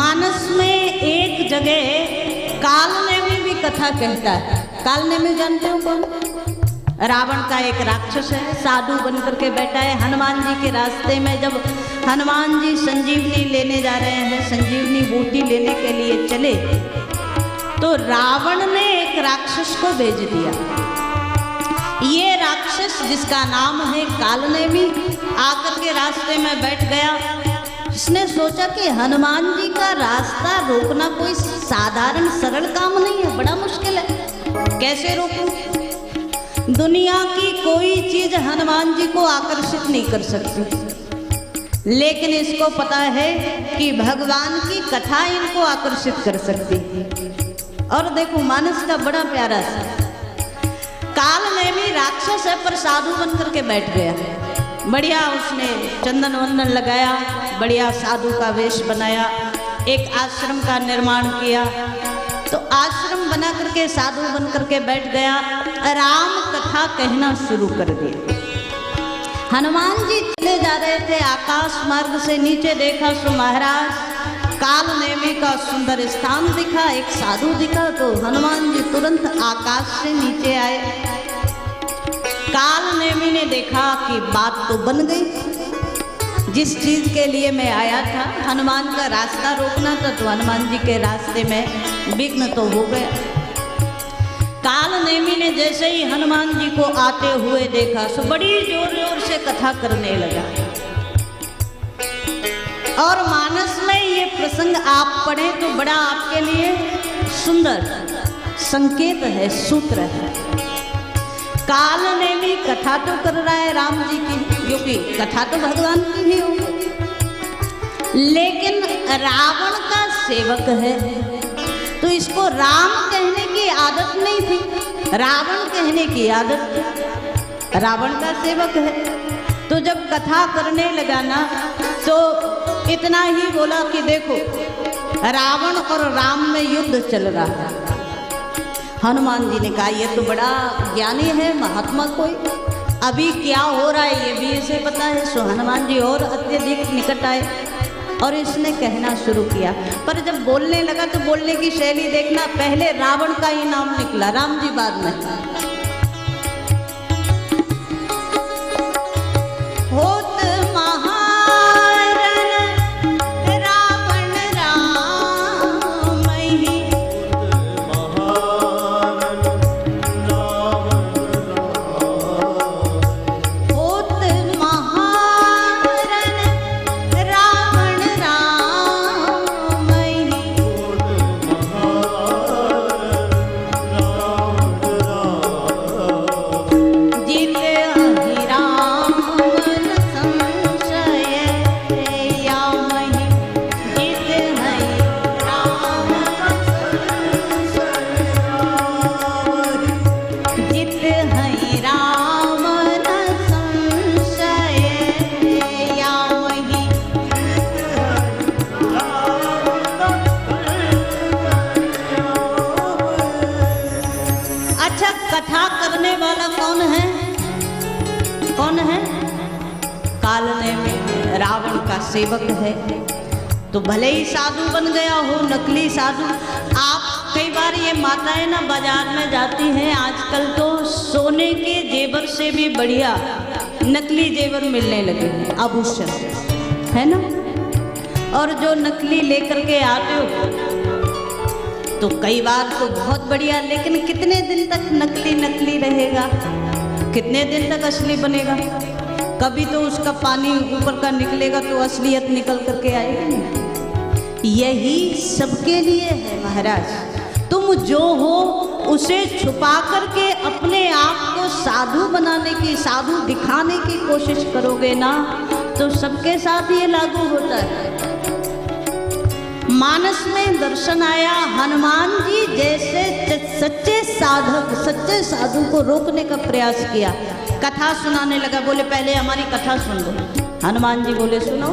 मानस में एक जगह कालनेमी भी कथा कहता है। कालनेमी जानते हो कौन? रावण का एक राक्षस है, साधु बनकर के बैठा है हनुमान जी के रास्ते में। जब हनुमान जी संजीवनी लेने जा रहे हैं, संजीवनी बूटी लेने के लिए चले, तो रावण ने एक राक्षस को भेज दिया। ये राक्षस जिसका नाम है कालनेमी आकर के रास्ते में बैठ गया। इसने सोचा कि हनुमान जी का रास्ता रोकना कोई साधारण सरल काम नहीं है, बड़ा मुश्किल है। कैसे रोकूं? दुनिया की कोई चीज हनुमान जी को आकर्षित नहीं कर सकती, लेकिन इसको पता है कि भगवान की कथा इनको आकर्षित कर सकती है। और देखो मानस का बड़ा प्यारा सा कालनेमी राक्षस है, पर साधु बनकर के बैठ गया। बढ़िया उसने चंदन वंदन लगाया, बढ़िया साधु का वेश बनाया, एक आश्रम का निर्माण किया। तो आश्रम बना करके साधु बन करके बैठ गया, राम कथा कहना शुरू कर दिया। हनुमान जी चले जा रहे थे, आकाश मार्ग से नीचे देखा सो महाराज कालनेमी का सुंदर स्थान दिखा, एक साधु दिखा। तो हनुमान जी तुरंत आकाश से नीचे आए। कालनेमी ने देखा कि बात तो बन गई, जिस चीज के लिए मैं आया था, हनुमान का रास्ता रोकना था, तो हनुमान जी के रास्ते में विघ्न तो हो गया। कालनेमी ने जैसे ही हनुमान जी को आते हुए देखा, सो बड़ी जोर जोर से कथा करने लगा। और मानस में ये प्रसंग आप पढ़ें तो बड़ा आपके लिए सुंदर संकेत है, सूत्र है। कालनेमी कथा तो कर रहा है राम जी की, क्योंकि कथा तो भगवान की ही होगी, लेकिन रावण का सेवक है, तो इसको राम कहने की आदत नहीं थी, रावण कहने की आदत थी। रावण का सेवक है, तो जब कथा करने लगा ना, तो इतना ही बोला कि देखो रावण और राम में युद्ध चल रहा है। हनुमान जी ने कहा ये तो बड़ा ज्ञानी है महात्मा कोई, अभी क्या हो रहा है ये भी इसे पता है। सो हनुमान जी और अत्यधिक निकट आए और इसने कहना शुरू किया। पर जब बोलने लगा तो बोलने की शैली देखना, पहले रावण का ही नाम निकला, राम जी बाद में। होत रावण का सेवक है, तो भले ही साधु बन गया हो, नकली साधु। आप कई बार ये माताएं ना बाजार में जाती हैं, आजकल तो सोने के जेवर से भी बढ़िया नकली जेवर मिलने लगे हैं, आभूषण, है ना। और जो नकली लेकर के आते हो तो कई बार तो बहुत बढ़िया, लेकिन कितने दिन तक नकली नकली रहेगा, कितने दिन तक असली बनेगा? कभी तो उसका पानी ऊपर का निकलेगा तो असलियत निकल करके आएगी। यही सबके लिए है महाराज, तुम जो हो उसे छुपा करके अपने आप को साधु बनाने की, साधु दिखाने की कोशिश करोगे ना, तो सबके साथ ये लागू होता है। मानस में दर्शन आया, हनुमान जी जैसे सच्चे साधक, सच्चे साधु को रोकने का प्रयास किया, कथा सुनाने लगा। बोले पहले हमारी कथा सुन लो। हनुमान जी बोले सुनो।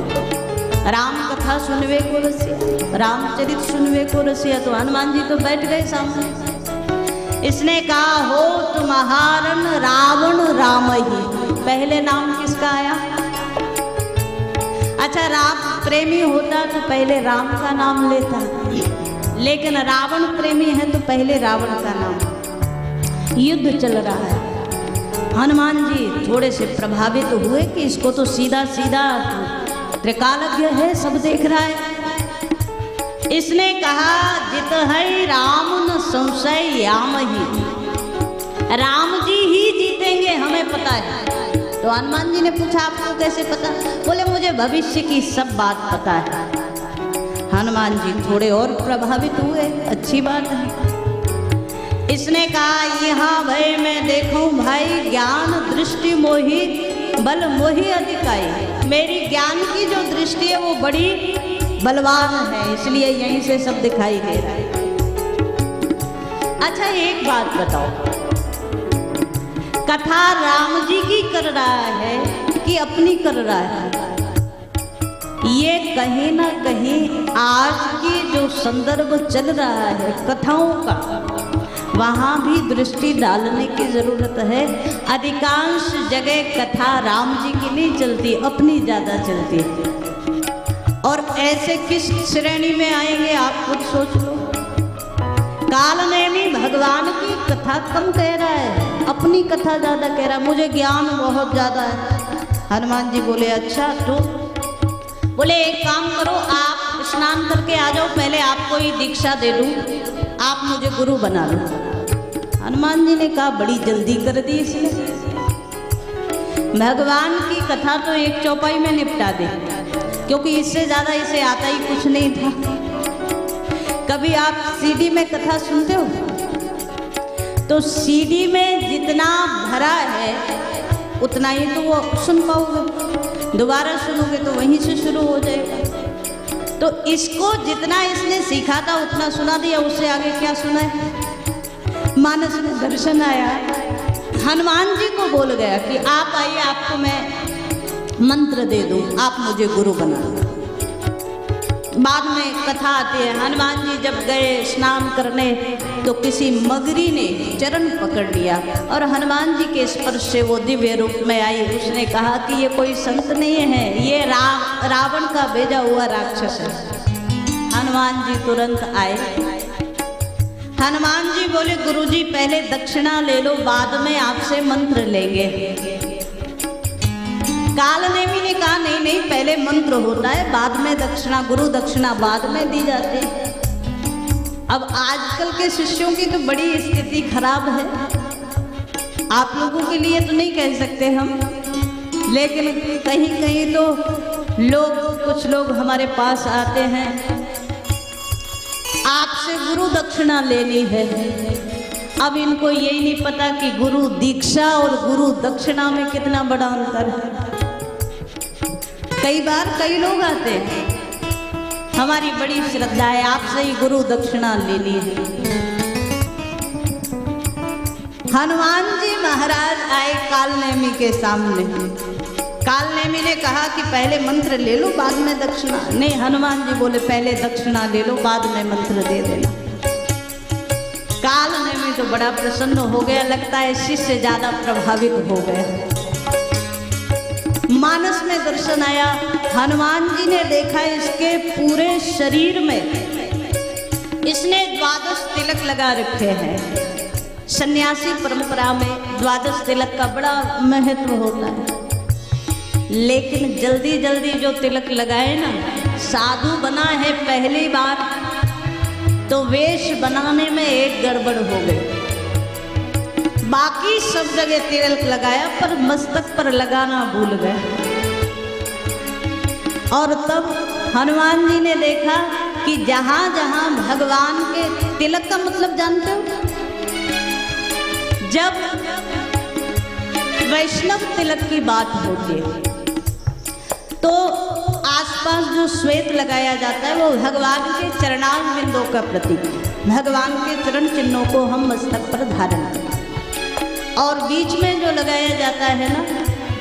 राम कथा सुनवे को रसिया, रामचरित सुनवे को रसिया। तो हनुमान जी तो बैठ गए सामने। इसने कहा हो तुम्हारन रावण राम ही। पहले नाम किसका आया? अच्छा, राम प्रेमी होता तो पहले राम का नाम लेता, लेकिन रावण प्रेमी है तो पहले रावण का नाम। युद्ध चल रहा है। हनुमान जी थोड़े से प्रभावित हुए कि इसको तो सीधा सीधा त्रिकालज्ञ है, सब देख रहा है। इसने कहा जित है राम न संशय याम ही, राम जी ही जीतेंगे हमें पता है। तो हनुमान जी ने पूछा आपको कैसे पता? बोले मुझे भविष्य की सब बात पता है। हनुमान जी थोड़े और प्रभावित हुए, अच्छी बात है। इसने कहा यहाँ भय मैं देखूं भाई ज्ञान दृष्टि मोही बल मोही अधिकाई, मेरी ज्ञान की जो दृष्टि है वो बड़ी बलवान है, इसलिए यहीं से सब दिखाई दे रहा है। अच्छा एक बात बताओ, कथा राम जी की कर रहा है कि अपनी कर रहा है? ये कहीं ना कहीं आज की जो संदर्भ चल रहा है कथाओं का, वहाँ भी दृष्टि डालने की जरूरत है। अधिकांश जगह कथा राम जी की नहीं चलती, अपनी ज्यादा चलती है। और ऐसे किस श्रेणी में आएंगे आप खुद सोच लो। कालनेमी भगवान की कथा कम कह रहा है, अपनी कथा ज्यादा कह रहा है, मुझे ज्ञान बहुत ज्यादा है। हनुमान जी बोले अच्छा तो बोले एक काम करो, आप स्नान करके आ जाओ, पहले आपको ही दीक्षा दे दूं, आप मुझे गुरु बना लो। हनुमान जी ने कहा बड़ी जल्दी कर दी इसने, भगवान की कथा तो एक चौपाई में निपटा दे, क्योंकि इससे ज्यादा इसे आता ही कुछ नहीं था। कभी आप सीडी में कथा सुनते हो तो सीडी में जितना भरा है उतना ही तो वो सुन पाओगे, दोबारा सुनोगे तो वहीं से शुरू हो जाएगा। तो इसको जितना इसने सीखा था उतना सुना दिया, उससे आगे क्या सुना है? मानस में दर्शन आया, हनुमान जी को बोल गया कि आप आइए, आपको मैं मंत्र दे दूं, आप मुझे गुरु बना दो। बाद में कथा आती है, हनुमान जी जब गए स्नान करने तो किसी मगरी ने चरण पकड़ लिया और हनुमान जी के स्पर्श से वो दिव्य रूप में आई। उसने कहा कि ये कोई संत नहीं है, ये रावण का भेजा हुआ राक्षस है। हनुमान जी तुरंत आए। हनुमान जी बोले गुरुजी पहले दक्षिणा ले लो, बाद में आपसे मंत्र लेंगे। कालनेमी ने कहा नहीं नहीं, पहले मंत्र होता है, बाद में दक्षिणा, गुरु दक्षिणा बाद में दी जाती है। अब आजकल के शिष्यों की तो बड़ी स्थिति खराब है, आप लोगों के लिए तो नहीं कह सकते हम, लेकिन कहीं कहीं तो कुछ लोग हमारे पास आते हैं, आपसे गुरु दक्षिणा लेनी है। अब इनको यही नहीं पता कि गुरु दीक्षा और गुरु दक्षिणा में कितना बड़ा अंतर है। कई बार कई लोग आते हैं, हमारी बड़ी श्रद्धा है, आपसे ही गुरु दक्षिणा लेनी है। हनुमान जी महाराज आए कालनेमी के सामने। कालनेमी ने कहा कि पहले मंत्र ले लो, बाद में दक्षिणा। नहीं, हनुमान जी बोले पहले दक्षिणा ले लो, बाद में मंत्र दे देना। कालनेमी तो बड़ा प्रसन्न हो गया, लगता है शिष्य ज्यादा प्रभावित हो गया। मानस में दर्शन आया, हनुमान जी ने देखा इसके पूरे शरीर में इसने 12 तिलक लगा रखे हैं। सन्यासी परंपरा में 12 तिलक का बड़ा महत्व होता है, लेकिन जल्दी जल्दी जो तिलक लगाए ना, साधु बना है पहली बार तो वेश बनाने में एक गड़बड़ हो गई। बाकी सब जगह तिलक लगाया पर मस्तक पर लगाना भूल गए। और तब हनुमान जी ने देखा कि जहां जहां भगवान के तिलक का मतलब जानते हो, जब वैष्णव तिलक की बात होती है तो आसपास जो श्वेत लगाया जाता है वो भगवान के चरणार बिंदों का प्रतीक, भगवान के चरण चिन्हों को हम मस्तक पर धारण करते। और बीच में जो लगाया जाता है ना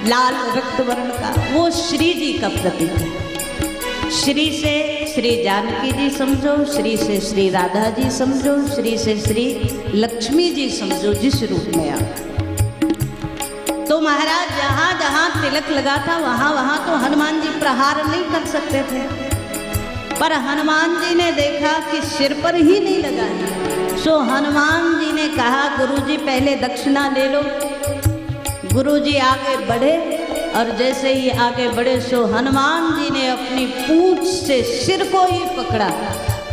लाल रक्त वर्ण का, वो श्री जी का प्रतीक है। श्री से श्री जानकी जी समझो, श्री से श्री राधा जी समझो, श्री से श्री लक्ष्मी जी समझो, जिस रूप में आप। तो महाराज जहाँ जहाँ तिलक लगा था वहाँ वहाँ तो हनुमान जी प्रहार नहीं कर सकते थे, पर हनुमान जी ने देखा कि सिर पर ही नहीं लगा है। सो हनुमान जी ने कहा गुरुजी पहले दक्षिणा ले लो। गुरुजी आगे बढ़े और जैसे ही आगे बढ़े सो हनुमान जी ने अपनी पूंछ से सिर को ही पकड़ा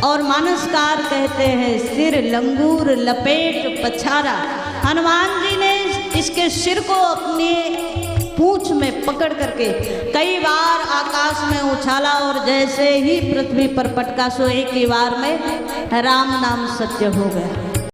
और मानसकार कहते हैं सिर लंगूर लपेट पछारा। हनुमान जी ने इसके सिर को अपने पूंछ में पकड़ करके कई बार आकाश में उछाला और जैसे ही पृथ्वी पर पटका सो एक ही बार में राम नाम सत्य हो गया।